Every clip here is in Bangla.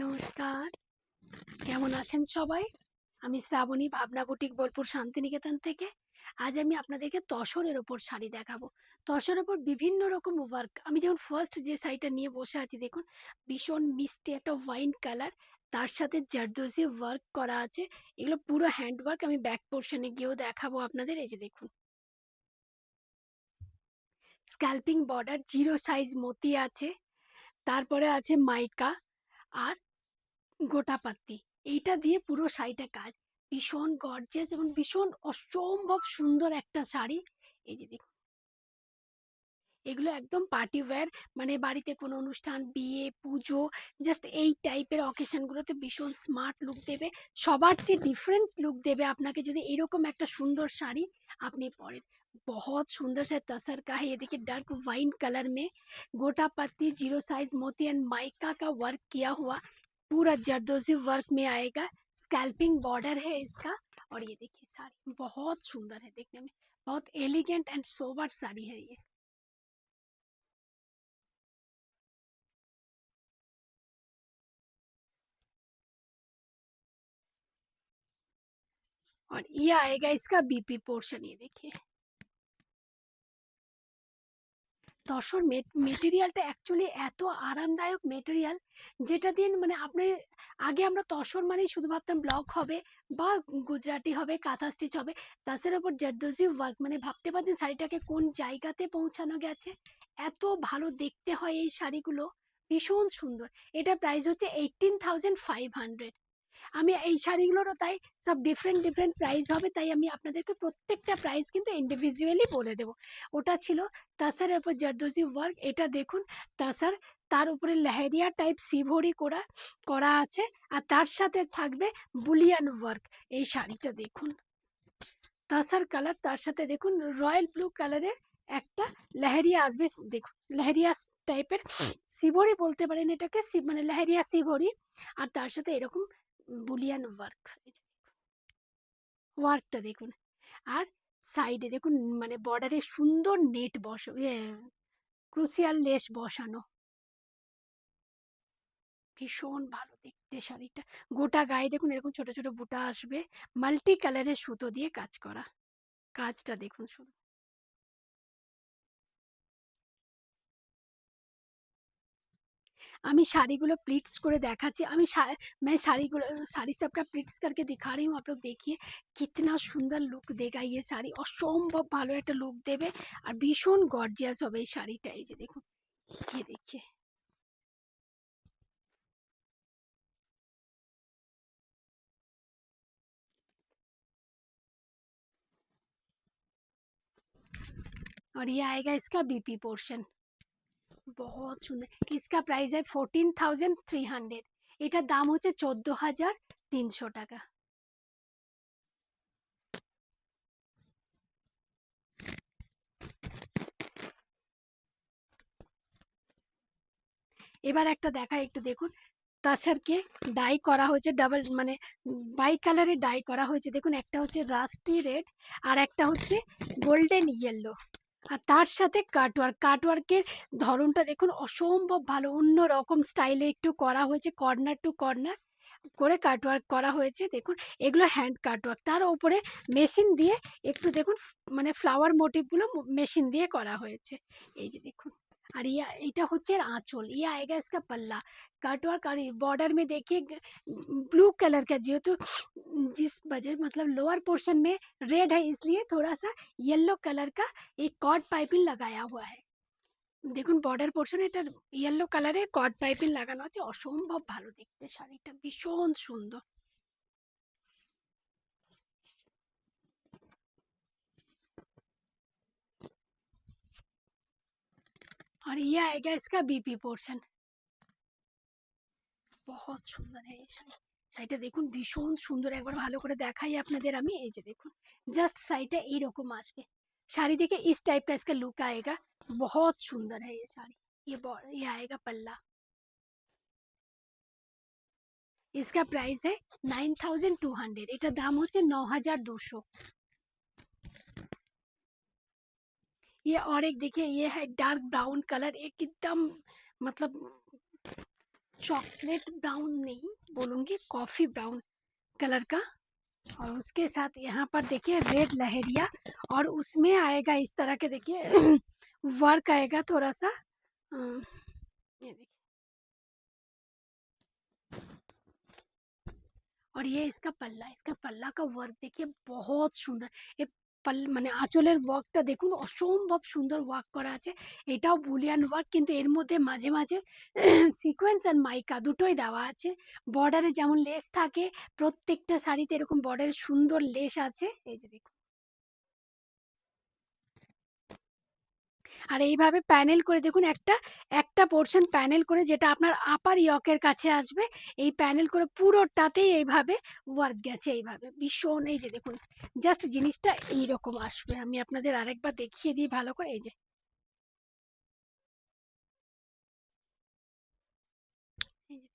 নমস্কার, কেমন আছেন সবাই? আমি শ্রাবণী, ভাবনা বুটিক, বোলপুর শান্তিনিকেতন থেকে। আজ আমি আপনাদেরকে তসরের ওপর শাড়ি দেখাবো। তসরের ওপর বিভিন্ন রকম ওয়ার্ক। আমি যেমন ফার্স্ট যে শাড়িটা নিয়ে বসে আছি দেখুন, ভীষণ মিষ্টি একটা ওয়াইন কালার, তার সাথে জারদোজি ওয়ার্ক করা আছে। এগুলো পুরো হ্যান্ড ওয়ার্ক। আমি ব্যাক পোর্শনে গিয়েও দেখাবো আপনাদের। এই যে দেখুন, স্ক্যাল্পিং বর্ডার, জিরো সাইজ মতি আছে, তারপরে আছে মাইকা আর গোটাপাত্তি। এইটা দিয়ে পুরো শাড়িটা কাজ। ভীষণ গর্জিয়াস এবং ভীষণ অসম্ভব সুন্দর একটা শাড়ি। এই যে দেখুন, এগুলো একদম পার্টি ওয়্যার, মানে বাড়িতে কোনো অনুষ্ঠান, বিয়ে, পুজো, জাস্ট এই টাইপের অকেশন গুলোতে ভীষণ স্মার্ট লুক দেবে। সবার চেয়ে ডিফারেন্স লুক দেবে আপনাকে যদি এরকম একটা সুন্দর শাড়ি আপনি পরেন। बहुत सुंदर से तसर का है। ये देखिए डार्क वाइन कलर में गोटा पत्ती, जीरो साइज मोती एंड माइका का वर्क किया हुआ, पूरा जरदोजी वर्क में आएगा। स्कैल्पिंग बॉर्डर है इसका। और ये देखिए साड़ी बहुत सुंदर है देखने में, बहुत एलिगेंट एंड सोबर साड़ी है ये। और ये आएगा इसका बीपी पोर्शन। ये देखिए তসর মেটেরিয়ালটা অ্যাকচুয়ালি এত আরামদায়ক মেটেরিয়াল, যেটা দিয়ে মানে আপনি, আগে আমরা তসর মানেই শুধু ভাবতাম ব্লক হবে বা গুজরাটি হবে, কাঁথা স্টিচ হবে। তাসের ওপর জারদোজি ওয়ার্ক, মানে ভাবতে পারছেন শাড়িটাকে কোন জায়গাতে পৌঁছানো গেছে। এত ভালো দেখতে হয় এই শাড়িগুলো, ভীষণ সুন্দর। এটা প্রাইস হচ্ছে 18,500। আমি এই শাড়িগুলোরও তাই সব ডিফারেন্ট ডিফারেন্ট প্রাইস হবে, তাই আমি আপনাদেরকে প্রত্যেকটা প্রাইস কিন্তু ইন্ডিভিজুয়ালি বলে দেবো। ওটা ছিল তাসার উপর জারদোজি ওয়ার্ক। এটা দেখুন, তাসার, তার উপরে লেহেরিয়া টাইপ সিভরি করা করা আছে, আর তার সাথে থাকবে বুলিয়ান ওয়ার্ক। এই শাড়িটা দেখুন, তাসার কালার, তার সাথে দেখুন রয়্যাল ব্লু কালারের একটা লেহেরিয়া আসবে। দেখুন লেহেরিয়া টাইপের সিভরি বলতে পারেন এটাকে, মানে লেহেরিয়া সিভরি, আর তার সাথে এরকম বুলিয়ান ওয়ার্ক। ওয়ার্কটা দেখুন, আর সাইডে দেখুন মানে বর্ডারে সুন্দর নেট ক্রুশিয়াল লেস বসানো। ভীষণ ভালো দেখতে শাড়িটা। গোটা গায়ে দেখুন এরকম ছোট ছোট বুটা আসবে, মাল্টি কালারের সুতো দিয়ে কাজ করা। কাজটা দেখুন শুধু। আমি শাড়ीগুलो प्लीट्स করে দেখাচ্ছি। मैं শাড়ीগুলো শাড়ি सबका प्लीट्स करके दिखा रही हूँ। आप लोग देखिए कितना সুন্দর লুক দেगा ये শাড়ি। অসম্ভব ভালো একটা লুক দেবে আর ভীষণ গর্জিয়াস হবে এই শাড়িটা। এই যে দেখুন, ये देखिए, और ये आएगा इसका बीपी पोर्शन। बहुत सुंदर। इसका प्राइस है 14,300। এটার দাম হচ্ছে 14,300 টাকা। এবার একটা দেখাই, একটু দেখুন। তাসারকে ডাই করা হয়েছে ডাবল, মানে বাই কালারে ডাই করা হয়েছে। দেখুন একটা হচ্ছে রাস্টি রেড আর একটা হচ্ছে গোল্ডেন ইয়েলো, আর তার সাথে কাটওয়ার্ক। কাটওয়ার্কের ধরনটা দেখুন অসম্ভব ভালো, অন্য রকম স্টাইলে একটু করা হয়েছে, কর্নার টু কর্নার করে কাটওয়ার্ক করা হয়েছে। দেখুন এগুলো হ্যান্ড কাটওয়ার্ক, তার উপরে মেশিন দিয়ে একটু দেখুন মানে ফ্লাওয়ার মোটিভগুলো মেশিন দিয়ে করা হয়েছে। এই যে দেখুন, আর ये এটা হচ্ছে आंचल। ये आएगा इसका पल्ला। कटवर्क और बॉर्डर में देखिए ब्लू कलर का, जेहेतु जिस वजह मतलब लोअर पोर्शन में रेड है, इसलिए थोड़ा सा येलो कलर का एक कॉर्ड पाइपिंग लगाया हुआ है। দেখুন বর্ডার পোর্শনে এটা ইয়েলো কালারের কট পাইপিং লাগানো আছে। অসম্ভব ভালো দেখতে শাড়িটা, ভীষণ সুন্দর। और ये आएगा इसका बीपी पोर्शन। बहुत সুন্দর है ये শাড়ি। শাড়িটা দেখুন ভীষণ সুন্দর, একবার ভালো করে দেখাই আপনাদের আমি। এই যে দেখুন, জাস্ট শাড়িটা এইরকম আসবে। শাড়ি দেখে इस टाइप का इसका लुक आएगा। बहुत सुंदर है ये साड़ी। ये आएगा पल्ला। इसका प्राइस है 9,200। এটার দাম হচ্ছে 9,200। ये और एक देखिए, ये है डार्क ब्राउन कलर, एक एकदम मतलब चॉकलेट ब्राउन नहीं बोलूँगी, कॉफ़ी ब्राउन कलर का। और उसके साथ यहाँ पर देखिए रेड लहरिया, और उसमें आएगा इस तरह के देखिए वर्क आएगा थोड़ा सा। ये देखिए, और ये इसका पल्ला का वर्क देखिए बहुत সুন্দর। এ মানে আঁচলের ওয়ার্কটা দেখুন অসম্ভব সুন্দর ওয়ার্ক করা আছে। এটাও বুলিয়ান ওয়ার্ক, কিন্তু এর মধ্যে মাঝে মাঝে সিকোয়েন্স আর মাইকা দুটোই দেওয়া আছে। বর্ডারে যেমন লেস থাকে, প্রত্যেকটা শাড়িতে এরকম বর্ডারে সুন্দর লেস আছে, এই যে দেখুন। আর এইভাবে প্যানেল করে দেখুন, একটা একটা পোর্শন প্যানেল করে, যেটা আপনার আপার ইয়কের কাছে আসবে, এই প্যানেল করে পুরোটাতেই এইভাবে ওয়ার্ক গেছে এইভাবে ভীষণ। এই যে দেখুন, জাস্ট জিনিসটা এইরকম আসবে। আমি আপনাদের আরেকবার দেখিয়ে দিই ভালো করে। এই যে এই যে,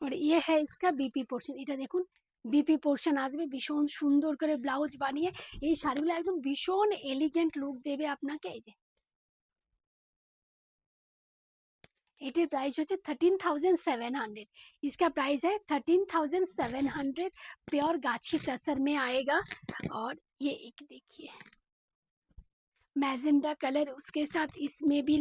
और ये है इसका বিপি পোর্শন। এটা দেখুন বিপি পোর্শন আসবে, ভীষণ সুন্দর করে ব্লাউজ বানিয়ে এই শাড়িগুলো একদম ভীষণ এলিগেন্ট লুক দেবে আপনাকে। এই যে एटर प्राइस होचे 13,700। इसका प्राइस है 13,700। प्योर गाछी टसर में आएगा। और ये एक देखिए मैजेंडा कलर, उसके साथ इसमें भी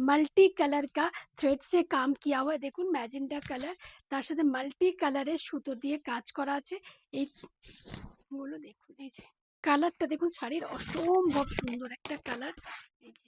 मल्टी कलर का थ्रेड से काम किया हुआ है। देखুন मैजेंडा कलर, তার সাথে মাল্টি কালারের সুতো দিয়ে কাজ করা আছে। এই গুলো দেখুন, এই যে কালারটা দেখুন, শাড়ির অসম্ভব সুন্দর একটা কালার। এই যে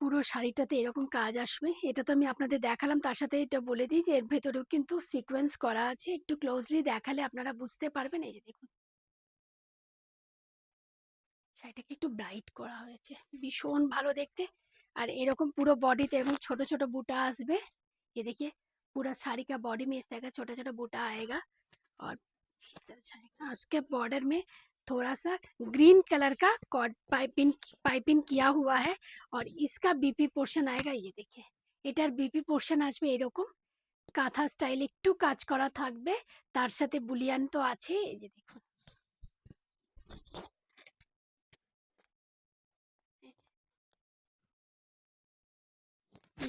পুরো শাড়িটাতে এরকম কাজ আসবে। এটা তো আমি আপনাদের দেখালাম, তার সাথে এটা বলে দিই যে এর ভেতরেও কিন্তু সিকোয়েন্স করা আছে। একটু ক্লোজলি দেখালে আপনারা বুঝতে পারবেন। এই যে দেখুন, শাড়িটাকে একটু ব্রাইট করা হয়েছে, ভীষণ ভালো দেখতে। আর এরকम পুরো বডিতে এরকম ছোট ছোট বুটা আসবে। ये देखिए पूरा साड़ी का बॉडी में इस तरह का छोटा छोटा बूटा आएगा। और इस तरह से आएगा। और उसके बॉर्डर में थोड़ा सा ग्रीन कलर का कॉर्ड पाइपिंग पाइपिंग किया हुआ है। और इसका बीपी पोर्शन आएगा, ये देखिए এটার বিপি পোর্শন আসবে এরকম কাঁথা স্টাইল একটু কাজ করা থাকবে, তার সাথে বুলিয়ান তো আছে। এই যে দেখুন,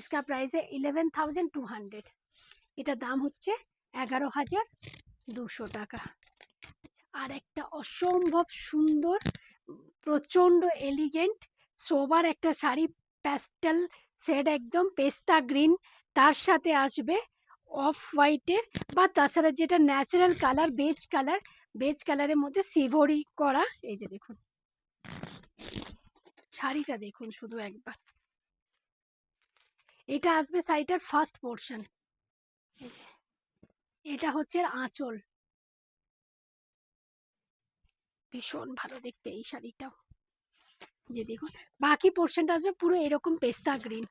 इसका प्राइस है 11,200। এটার দাম হচ্ছে 11,200 টাকা। আর একটা অসম্ভব সুন্দর প্রচন্ড এলিগেন্ট সোবার একটা শাড়ি, প্যাস্টেল শেড একদম পেস্তা গ্রিন, তার সাথে আসবে অফ হোয়াইটের বা তাছাড়া যেটা natural colour beige colour, beige কালারের মধ্যে সিভরি করা। এই যে দেখুন শাড়িটা দেখুন শুধু একবার। এটা আসবে শাড়িটার ফার্স্ট পোর্শন। এই যে এটা হচ্ছে আঁচল, ভীষণ ভালো দেখতে এই শাড়িটাও। যে দেখুন বাকি পোর্শনটা আসবে পুরো এরকম পেস্তা গ্রিন,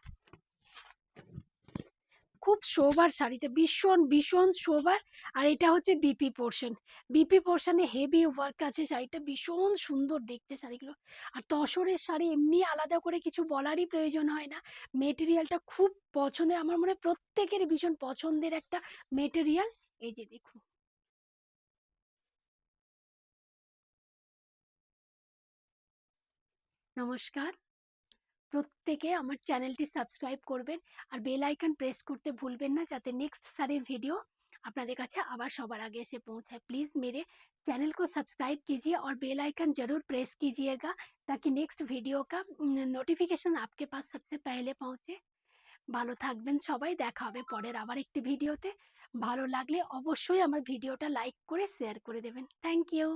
খুব সোবার শাড়িটা, ভীষণ ভীষণ সোবার। আর এটা হচ্ছে বিপি পোর্শন, বিপি পোর্শনে হেভি ওয়ার্ক আছে, শাড়িটা ভীষণ সুন্দর দেখতে শাড়িগুলো। আর তসরের শাড়ি এমনি আলাদা করে কিছু বলারই প্রয়োজন হয় না, মেটেরিয়ালটা খুব পছন্দের, আমার মনে হয় প্রত্যেকেরই ভীষণ পছন্দের একটা মেটেরিয়াল। এই যে দেখুন, নমস্কার। প্রত্যেকে আমার চ্যানেলটি সাবস্ক্রাইব করবেন, আর বেল আইকন প্রেস করতে ভুলবেন না, যাতে नेक्स्ट सारे वीडियो আপনাদের কাছে আবার সবার আগে এসে পৌঁছায়। प्लीज़ मेरे चैनल को सब्सक्राइब कीजिए और बेल आइकन जरूर प्रेस कीजिएगा, ताकि नेक्स्ट वीडियो का নোটিফিকেশন आपके पास सबसे पहले पहुंचे। ভালো থাকবেন সবাই, দেখা হবে পরের আবার একটি ভিডিওতে। ভালো লাগলে অবশ্যই আমার ভিডিওটা লাইক করে শেয়ার করে দেবেন। Thank you.